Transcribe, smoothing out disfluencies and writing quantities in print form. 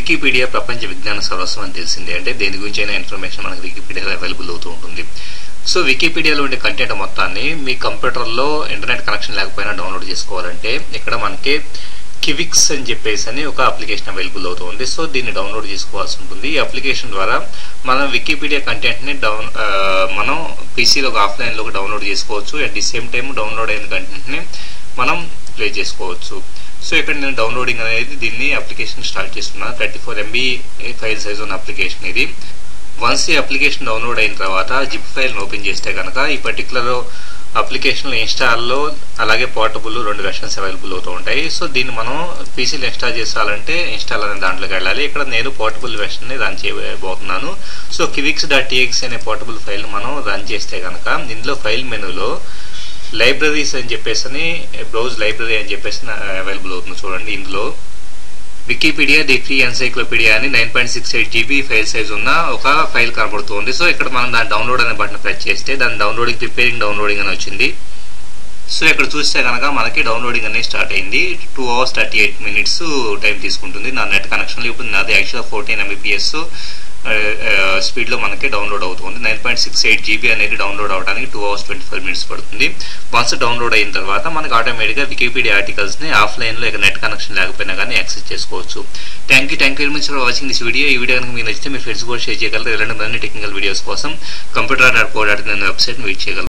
Wikipedia ప్రపంచ విజ్ఞాన సర్వస్వం అని తెలిసిందే. అంటే దేని గురించి అయినా ఇన్ఫర్మేషన్ మనకు వికీపీడియాలో అవైలబుల్ అవుతూ ఉంటుంది. సో వికీపీడియాలో ఉండే కంటెంట్ మొత్తాన్ని మీ కంప్యూటర్లో ఇంటర్నెట్ కనెక్షన్ లేకపోయినా డౌన్లోడ్ చేసుకోవాలంటే ఇక్కడ మనకి కివిక్స్ అని చెప్పేసి ఒక అప్లికేషన్ అవైలబుల్ అవుతుంది. సో దీన్ని డౌన్లోడ్ చేసుకోవాల్సి ఉంటుంది. ఈ అప్లికేషన్ ద్వారా మనం వికీపీడియా కంటెంట్ని మనం పీసీలో ఆఫ్లైన్లో డౌన్లోడ్ చేసుకోవచ్చు. At the same time download అయిన కంటెంట్ని మనం ప్లే చేసుకోవచ్చు. సో ఇక్కడ నేను డౌన్లోడింగ్ అనేది దీన్ని అప్లికేషన్ స్టార్ట్ చేస్తున్నాను. 34 MB ఫైల్ సైజ్ ఉన్న అప్లికేషన్ ఇది. వన్స్ ఈ అప్లికేషన్ డౌన్లోడ్ అయిన తర్వాత జిప్ ఫైల్ని ఓపెన్ చేస్తే కనుక ఈ పర్టికులర్ అప్లికేషన్లో ఇన్స్టాల్లో అలాగే పోర్టబుల్ 2 వెర్షన్స్ అవైలబుల్ అవుతూ ఉంటాయి. సో దీన్ని మనం పీసీలో ఇన్స్టాల్ చేయాలంటే ఇన్స్టాల్ అనే దాంట్లోకి వెళ్ళాలి. ఇక్కడ నేను పోర్టబుల్ వెర్షన్ని రన్ చేయబోతున్నాను. సో kiwix.txt అనే పోర్టబుల్ ఫైల్ మనం రన్ చేస్తే కనుక ఇందులో ఫైల్ మెనూలో లైబ్రరీస్ అని చెప్పేసి బ్రౌజ్ లైబ్రరీ అని చెప్పేసి అవైలబుల్ అవుతుంది. చూడండి, ఇందులో వికీపీడియా ది ఫ్రీ ఎన్సైక్లోపీడియా అని 9.68 GB ఫైల్ సైజ్ ఉన్న ఒక ఫైల్ కనబడుతుంది. సో ఇక్కడ మనం దాని డౌన్లోడ్ అనే బటన్ ప్రెస్ చేస్తే దాని ప్రిపేరింగ్ డౌన్లోడింగ్ అని వచ్చింది. సో ఇక్కడ చూస్తే కనుక మనకి డౌన్లోడింగ్ అనేది స్టార్ట్ అయింది. 2 hours 38 minutes టైం తీసుకుంటుంది నా నెట్ కనెక్షన్లో. ఇప్పుడు నాది యాక్చువల్గా 14 Mbps స్పీడ్లో మనకి డౌన్లోడ్ అవుతుంది. 9.68 GB అనేది డౌన్లోడ్ అవడానికి 2 hours 24 minutes పడుతుంది. వన్స్ డౌన్లోడ్ అయిన తర్వాత మనకి ఆటోమేటిక్గా వికీపీడియా ఆర్టికల్స్ని ఆఫ్లైన్లో ఇక నెట్ కనెక్షన్ లేకపోయినా కానీ యాక్సెస్ చేసుకోవచ్చు. Thank you very much for watching this video. ఈ వీడియో కనుక మీకు నచ్చితే మీ ఫ్రెండ్స్ కూడా షేర్ చేయగలరు. ఇలాంటి మరిన్ని టెక్నికల్ వీడియోస్ కోసం computer.co.in అనే వెబ్సైట్ని విజిట్ చేయగలరు.